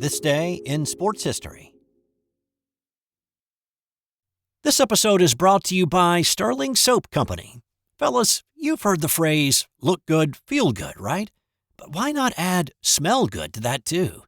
This day in sports history. This episode is brought to you by Stirling Soap Company. Fellas, you've heard the phrase, look good, feel good, right? But why not add smell good to that too?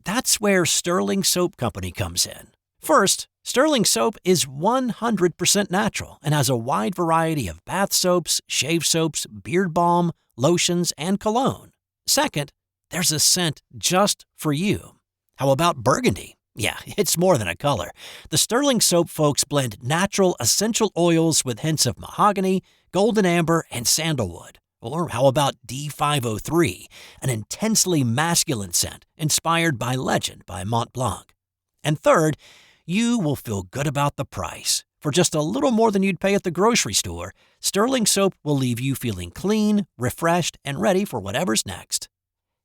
That's where Stirling Soap Company comes in. First, Stirling Soap is 100% natural and has a wide variety of bath soaps, shave soaps, beard balm, lotions, and cologne. Second, there's a scent just for you. How about burgundy? Yeah, it's more than a color. The Stirling Soap folks blend natural essential oils with hints of mahogany, golden amber, and sandalwood. Or how about D503, an intensely masculine scent inspired by Legend by Mont Blanc. And third, you will feel good about the price. For just a little more than you'd pay at the grocery store, Stirling Soap will leave you feeling clean, refreshed, and ready for whatever's next.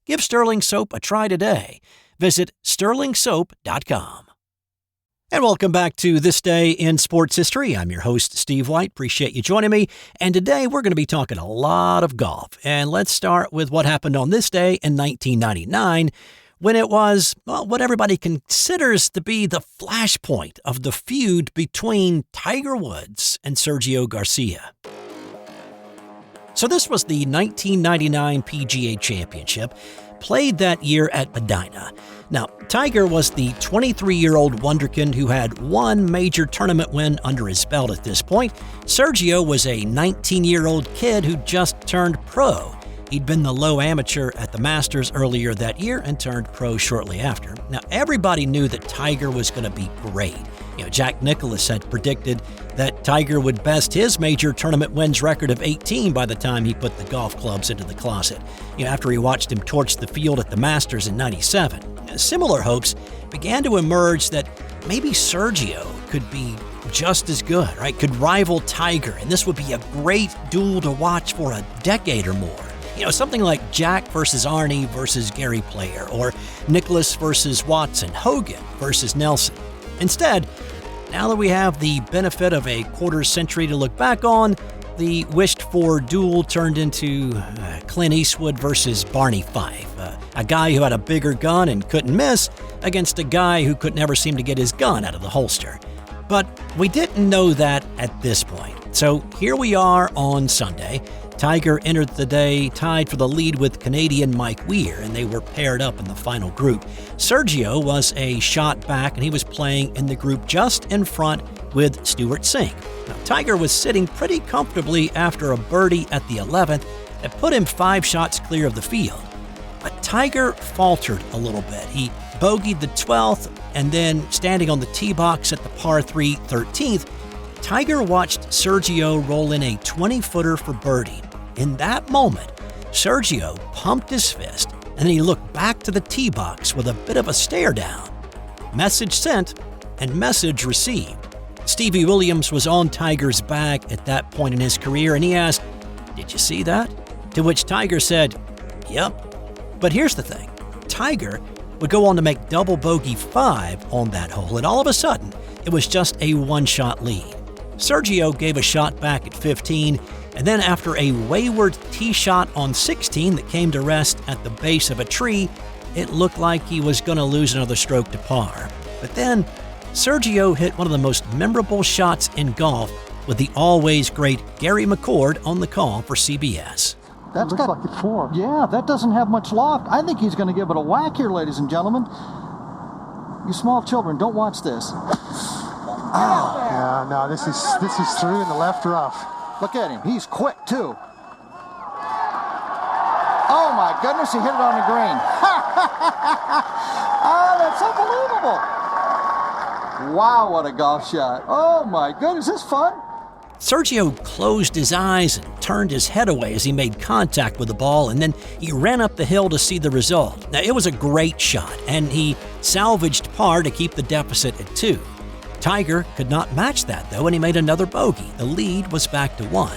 Give Stirling Soap a try today. Visit stirlingsoap.com. And welcome back to This Day in Sports History. I'm your host, Steve White. Appreciate you joining me. And today we're going to be talking a lot of golf. And let's start with what happened on this day in 1999, when it was, what everybody considers to be the flashpoint of the feud between Tiger Woods and Sergio Garcia. So this was the 1999 PGA Championship, played that year at Medina. Now, Tiger was the 23-year-old wonderkind who had one major tournament win under his belt at this point. Sergio was a 19-year-old kid who just turned pro. He'd been the low amateur at the Masters earlier that year and turned pro shortly after. Now, everybody knew that Tiger was going to be great. Jack Nicklaus had predicted that Tiger would best his major tournament wins record of 18 by the time he put the golf clubs into the closet, after he watched him torch the field at the Masters in '97. Similar hopes began to emerge that maybe Sergio could be just as good, right? Could rival Tiger, and this would be a great duel to watch for a decade or more. Something like Jack versus Arnie versus Gary Player, or Nicklaus versus Watson, Hogan versus Nelson. Instead, now that we have the benefit of a quarter century to look back on, the wished-for duel turned into Clint Eastwood versus Barney Fife, a guy who had a bigger gun and couldn't miss against a guy who could never seem to get his gun out of the holster. But we didn't know that at this point. So here we are on Sunday. Tiger entered the day tied for the lead with Canadian Mike Weir, and they were paired up in the final group. Sergio was a shot back, and he was playing in the group just in front with Stewart Cink. Now, Tiger was sitting pretty comfortably after a birdie at the 11th that put him 5 shots clear of the field. But Tiger faltered a little bit. He bogeyed the 12th, and then standing on the tee box at the par 3 13th, Tiger watched Sergio roll in a 20-footer for birdie. In that moment, Sergio pumped his fist, and then he looked back to the tee box with a bit of a stare down. Message sent and message received. Stevie Williams was on Tiger's back at that point in his career, and he asked, "Did you see that?" To which Tiger said, "Yep." But here's the thing. Tiger would go on to make double bogey 5 on that hole, and all of a sudden, it was just a one-shot lead. Sergio gave a shot back at 15, and then after a wayward tee shot on 16 that came to rest at the base of a tree, it looked like he was going to lose another stroke to par. But then, Sergio hit one of the most memorable shots in golf with the always great Gary McCord on the call for CBS. That's got like a 4. Yeah, that doesn't have much loft. I think he's going to give it a whack here, ladies and gentlemen. You small children, don't watch this. Oh, yeah, no, this is through in the left rough. Look at him. He's quick, too. Oh, my goodness, he hit it on the green. Oh, that's unbelievable. Wow, what a golf shot. Oh, my goodness, is this fun? Sergio closed his eyes and turned his head away as he made contact with the ball, and then he ran up the hill to see the result. Now, it was a great shot, and he salvaged par to keep the deficit at 2. Tiger could not match that, though, and he made another bogey. The lead was back to 1.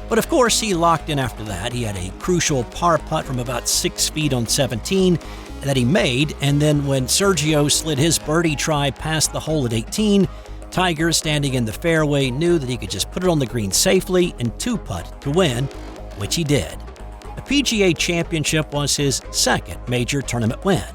But of course, he locked in after that. He had a crucial par putt from about 6 feet on 17 that he made, and then when Sergio slid his birdie try past the hole at 18, Tiger, standing in the fairway, knew that he could just put it on the green safely and 2-putt to win, which he did. The PGA Championship was his second major tournament win.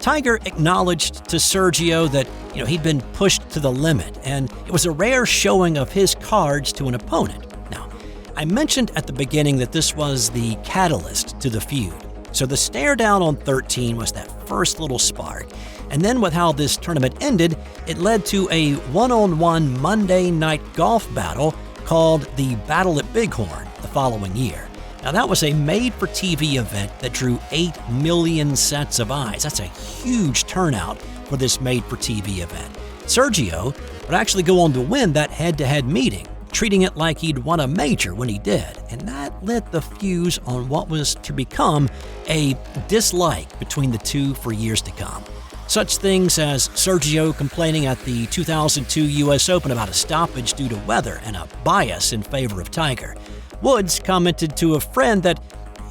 Tiger acknowledged to Sergio that, he'd been pushed to the limit, and it was a rare showing of his cards to an opponent. Now, I mentioned at the beginning that this was the catalyst to the feud. So the stare down on 13 was that first little spark. And then with how this tournament ended, it led to a one-on-one Monday night golf battle called the Battle at Bighorn the following year. Now that was a made-for-TV event that drew 8 million sets of eyes. That's a huge turnout for this made-for-TV event. Sergio would actually go on to win that head-to-head meeting, treating it like he'd won a major when he did, and that lit the fuse on what was to become a dislike between the two for years to come. Such things as Sergio complaining at the 2002 U.S. Open about a stoppage due to weather and a bias in favor of Tiger. Woods commented to a friend that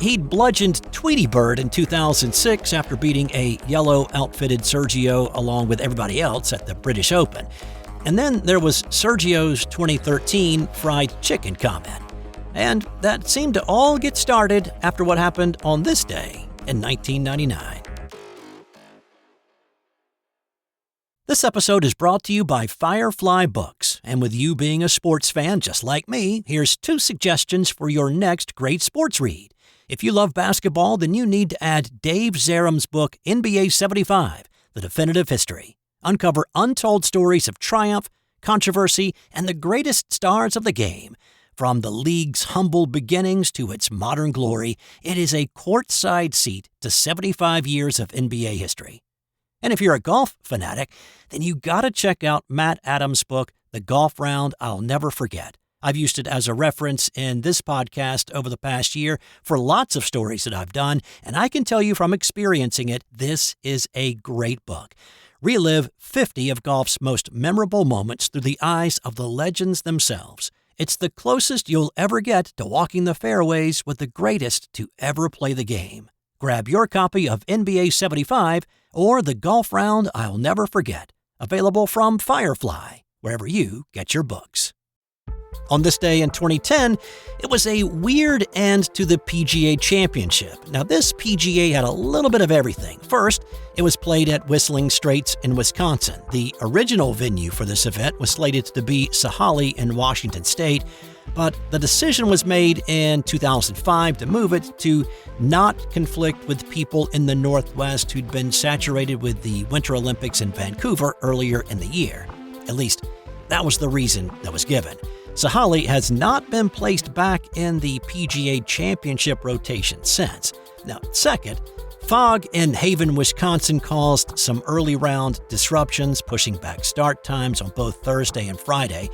he'd bludgeoned Tweety Bird in 2006 after beating a yellow-outfitted Sergio along with everybody else at the British Open. And then there was Sergio's 2013 fried chicken comment. And that seemed to all get started after what happened on this day in 1999. This episode is brought to you by Firefly Books, and with you being a sports fan just like me, here's 2 suggestions for your next great sports read. If you love basketball, then you need to add Dave Zarum's book, NBA 75, The Definitive History. Uncover untold stories of triumph, controversy, and the greatest stars of the game. From the league's humble beginnings to its modern glory, it is a courtside seat to 75 years of NBA history. And if you're a golf fanatic, then you gotta check out Matt Adams' book, The Golf Round I'll Never Forget. I've used it as a reference in this podcast over the past year for lots of stories that I've done, and I can tell you from experiencing it, this is a great book. Relive 50 of golf's most memorable moments through the eyes of the legends themselves. It's the closest you'll ever get to walking the fairways with the greatest to ever play the game. Grab your copy of NBA 75 or The Golf Round I'll Never Forget, available from Firefly, wherever you get your books. On this day in 2010, it was a weird end to the PGA Championship. Now, this PGA had a little bit of everything. First, it was played at Whistling Straits in Wisconsin. The original venue for this event was slated to be Sahalee in Washington State, but the decision was made in 2005 to move it to not conflict with people in the Northwest who'd been saturated with the Winter Olympics in Vancouver earlier in the year. At least, that was the reason that was given. Sahalee has not been placed back in the PGA Championship rotation since. Now, second, fog in Haven, Wisconsin caused some early round disruptions, pushing back start times on both Thursday and Friday.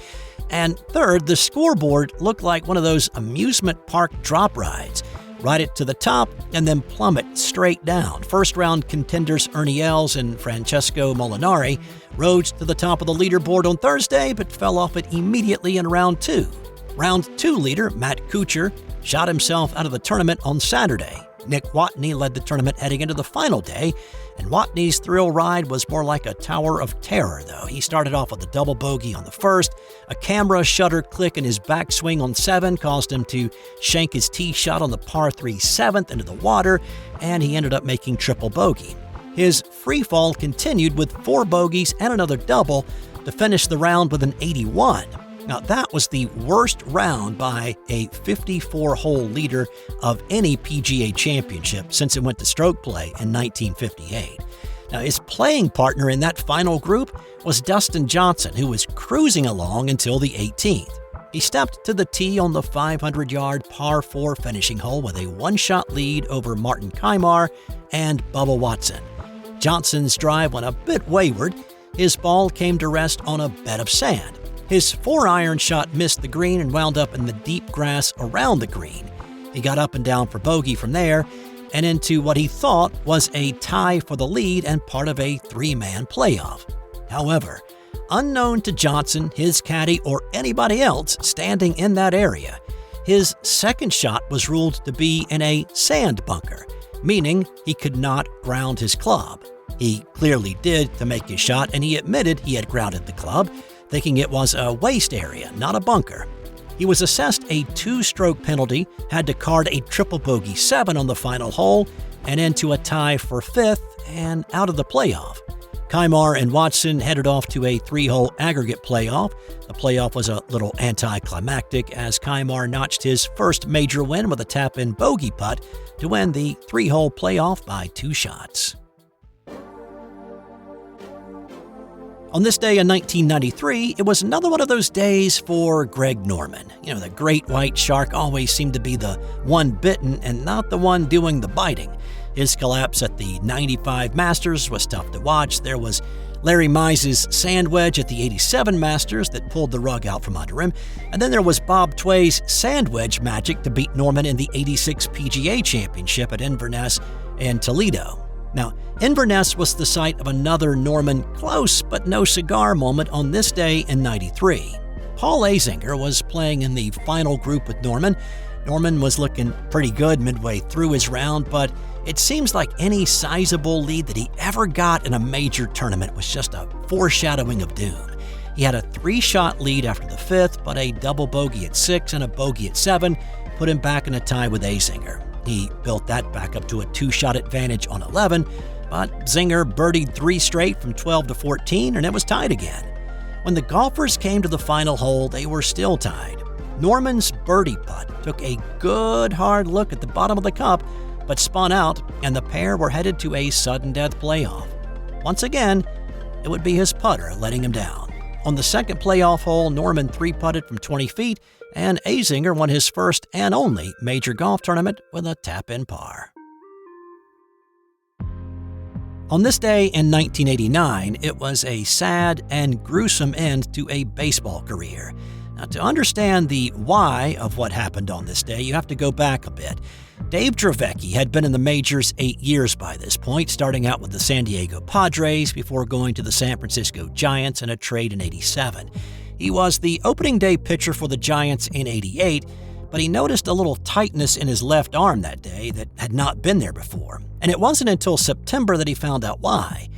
And third, the scoreboard looked like one of those amusement park drop rides. Ride it to the top and then plummet straight down. First round contenders Ernie Els and Francesco Molinari rose to the top of the leaderboard on Thursday but fell off it immediately in round 2. Round 2 leader Matt Kuchar shot himself out of the tournament on Saturday. Nick Watney led the tournament heading into the final day, and Watney's thrill ride was more like a tower of terror, though. He started off with a double bogey on the first. A camera shutter click in his backswing on 7 caused him to shank his tee shot on the par 3 7th into the water, and he ended up making triple bogey. His free fall continued with 4 bogeys and another double to finish the round with an 81. Now, that was the worst round by a 54-hole leader of any PGA Championship since it went to stroke play in 1958. Now, his playing partner in that final group was Dustin Johnson, who was cruising along until the 18th. He stepped to the tee on the 500-yard par 4 finishing hole with a one-shot lead over Martin Kaymar and Bubba Watson. Johnson's drive went a bit wayward. His ball came to rest on a bed of sand. His 4-iron shot missed the green and wound up in the deep grass around the green. He got up and down for bogey from there and into what he thought was a tie for the lead and part of a 3-man playoff. However, unknown to Johnson, his caddy, or anybody else standing in that area, his second shot was ruled to be in a sand bunker, meaning he could not ground his club. He clearly did to make his shot, and he admitted he had grounded the club, thinking it was a waste area, not a bunker. He was assessed a 2-stroke penalty, had to card a triple bogey 7 on the final hole, and into a tie for 5th and out of the playoff. Kaymar and Watson headed off to a 3-hole aggregate playoff. The playoff was a little anticlimactic as Kaymar notched his first major win with a tap-in bogey putt to win the 3-hole playoff by 2 shots. On this day in 1993, it was another one of those days for Greg Norman. The great white shark always seemed to be the one bitten and not the one doing the biting. His collapse at the 95 Masters was tough to watch. There was Larry Mize's sand wedge at the 87 Masters that pulled the rug out from under him. And then there was Bob Tway's sand wedge magic to beat Norman in the 86 PGA Championship at Inverness and Toledo. Now, Inverness was the site of another Norman close but no cigar moment on this day in 93. Paul Azinger was playing in the final group with Norman. Norman was looking pretty good midway through his round, but it seems like any sizable lead that he ever got in a major tournament was just a foreshadowing of doom. He had a 3-shot lead after the 5th, but a double bogey at 6 and a bogey at 7 put him back in a tie with Azinger. He built that back up to a 2-shot advantage on 11, but Zinger birdied 3 straight from 12 to 14, and it was tied again. When the golfers came to the final hole, they were still tied. Norman's birdie putt took a good hard look at the bottom of the cup, but spun out, and the pair were headed to a sudden death playoff. Once again, it would be his putter letting him down. On the second playoff hole, Norman 3-putted from 20 feet, and Azinger won his first and only major golf tournament with a tap-in par. On this day in 1989, it was a sad and gruesome end to a baseball career. Now, to understand the why of what happened on this day, you have to go back a bit. Dave Dravecky had been in the majors 8 years by this point, starting out with the San Diego Padres before going to the San Francisco Giants in a trade in '87. He was the opening day pitcher for the Giants in '88, but he noticed a little tightness in his left arm that day that had not been there before. And it wasn't until September that he found out why.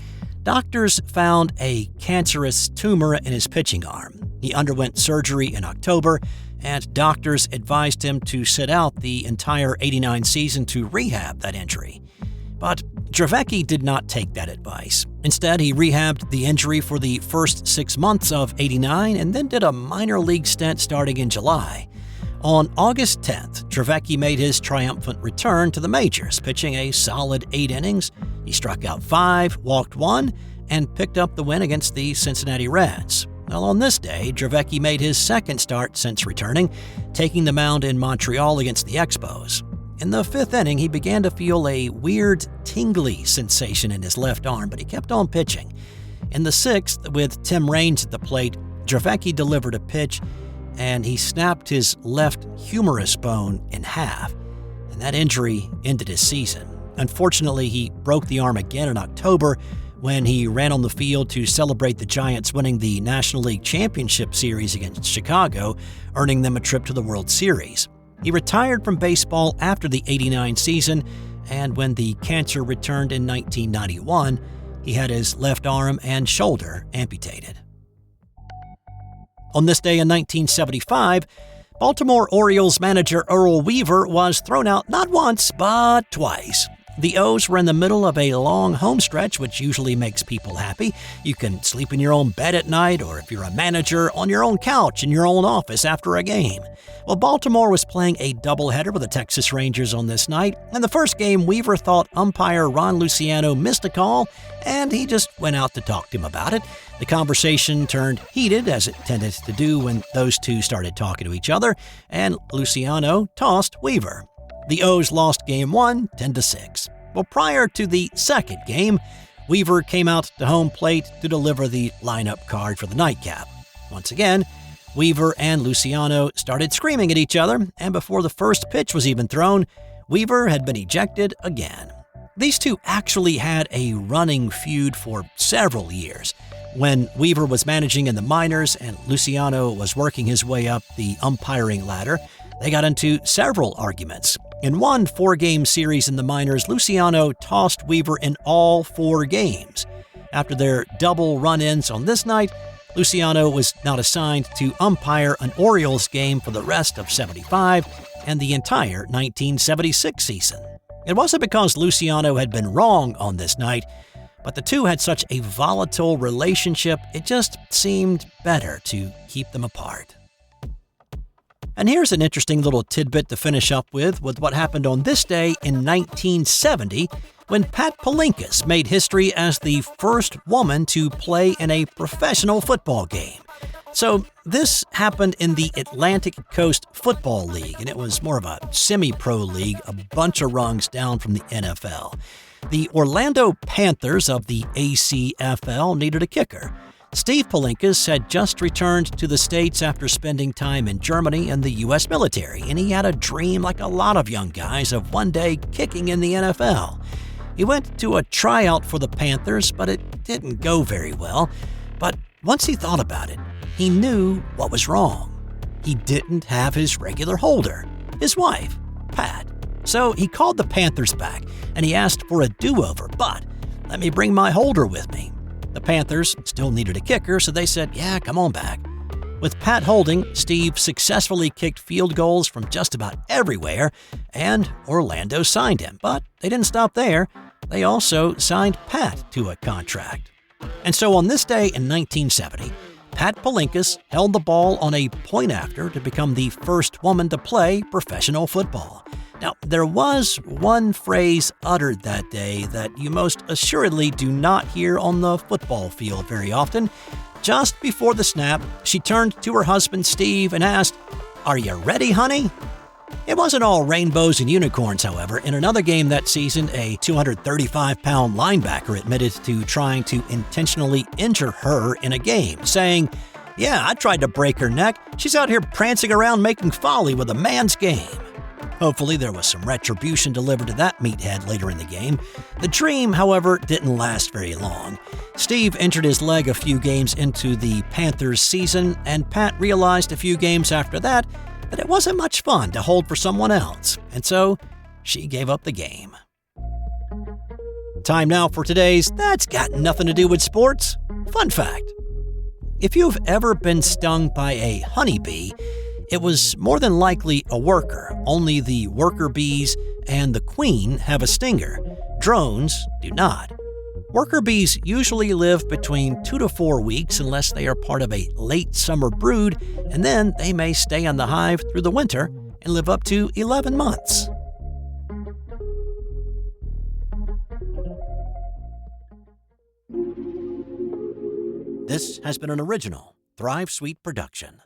Doctors found a cancerous tumor in his pitching arm. He underwent surgery in October, and doctors advised him to sit out the entire '89 season to rehab that injury. But Dravecky did not take that advice. Instead, he rehabbed the injury for the first 6 months of '89 and then did a minor league stint starting in July. On August 10th, Dravecky made his triumphant return to the majors, pitching a solid 8 innings. He struck out 5, walked 1, and picked up the win against the Cincinnati Reds. Well, on this day, Dravecky made his second start since returning, taking the mound in Montreal against the Expos. In the 5th inning, he began to feel a weird, tingly sensation in his left arm, but he kept on pitching. In the 6th, with Tim Raines at the plate, Dravecky delivered a pitch, and he snapped his left humerus bone in half, and that injury ended his season. Unfortunately, he broke the arm again in October when he ran on the field to celebrate the Giants winning the National League Championship Series against Chicago, earning them a trip to the World Series. He retired from baseball after the '89 season, and when the cancer returned in 1991, he had his left arm and shoulder amputated. On this day in 1975, Baltimore Orioles manager Earl Weaver was thrown out not once, but twice. The O's were in the middle of a long home stretch, which usually makes people happy. You can sleep in your own bed at night, or if you're a manager, on your own couch in your own office after a game. Well, Baltimore was playing a doubleheader with the Texas Rangers on this night. In the first game, Weaver thought umpire Ron Luciano missed a call, and he just went out to talk to him about it. The conversation turned heated, as it tended to do when those two started talking to each other, and Luciano tossed Weaver. The O's lost Game 1, 10-6. Well, prior to the second game, Weaver came out to home plate to deliver the lineup card for the nightcap. Once again, Weaver and Luciano started screaming at each other, and before the first pitch was even thrown, Weaver had been ejected again. These two actually had a running feud for several years. When Weaver was managing in the minors and Luciano was working his way up the umpiring ladder, they got into several arguments. In one 4-game series in the minors, Luciano tossed Weaver in all 4 games. After their double run-ins on this night, Luciano was not assigned to umpire an Orioles game for the rest of '75 and the entire 1976 season. It wasn't because Luciano had been wrong on this night, but the two had such a volatile relationship, it just seemed better to keep them apart. And here's an interesting little tidbit to finish up with what happened on this day in 1970, when Pat Palinkas made history as the first woman to play in a professional football game. So this happened in the Atlantic Coast Football League, and it was more of a semi-pro league, a bunch of rungs down from the NFL. The Orlando Panthers of the ACFL needed a kicker. Steve Palinkas had just returned to the States after spending time in Germany and the U.S. military, and he had a dream, like a lot of young guys, of one day kicking in the NFL. He went to a tryout for the Panthers, but it didn't go very well. But once he thought about it, he knew what was wrong. He didn't have his regular holder, his wife, Pat. So he called the Panthers back, and he asked for a do-over, but let me bring my holder with me. The Panthers still needed a kicker, so they said, yeah, come on back. With Pat holding, Steve successfully kicked field goals from just about everywhere, and Orlando signed him. But they didn't stop there. They also signed Pat to a contract. And so on this day in 1970, Pat Palinkas held the ball on a point after to become the first woman to play professional football. Now, there was one phrase uttered that day that you most assuredly do not hear on the football field very often. Just before the snap, she turned to her husband, Steve, and asked, "Are you ready, honey?" It wasn't all rainbows and unicorns, however. In another game that season, a 235-pound linebacker admitted to trying to intentionally injure her in a game, saying, "Yeah, I tried to break her neck. She's out here prancing around making folly with a man's game." Hopefully there was some retribution delivered to that meathead later in the game. The dream, however, didn't last very long. Steve injured his leg a few games into the Panthers season, and Pat realized a few games after that it wasn't much fun to hold for someone else, and so she gave up the game. Time now for today's That's Got Nothing to Do with Sports fun fact. If you've ever been stung by a honeybee, it was more than likely a worker. Only the worker bees and the queen have a stinger. Drones do not. Worker bees usually live between 2 to 4 weeks unless they are part of a late summer brood, and then they may stay on the hive through the winter and live up to 11 months. This has been an original Thrive Suite production.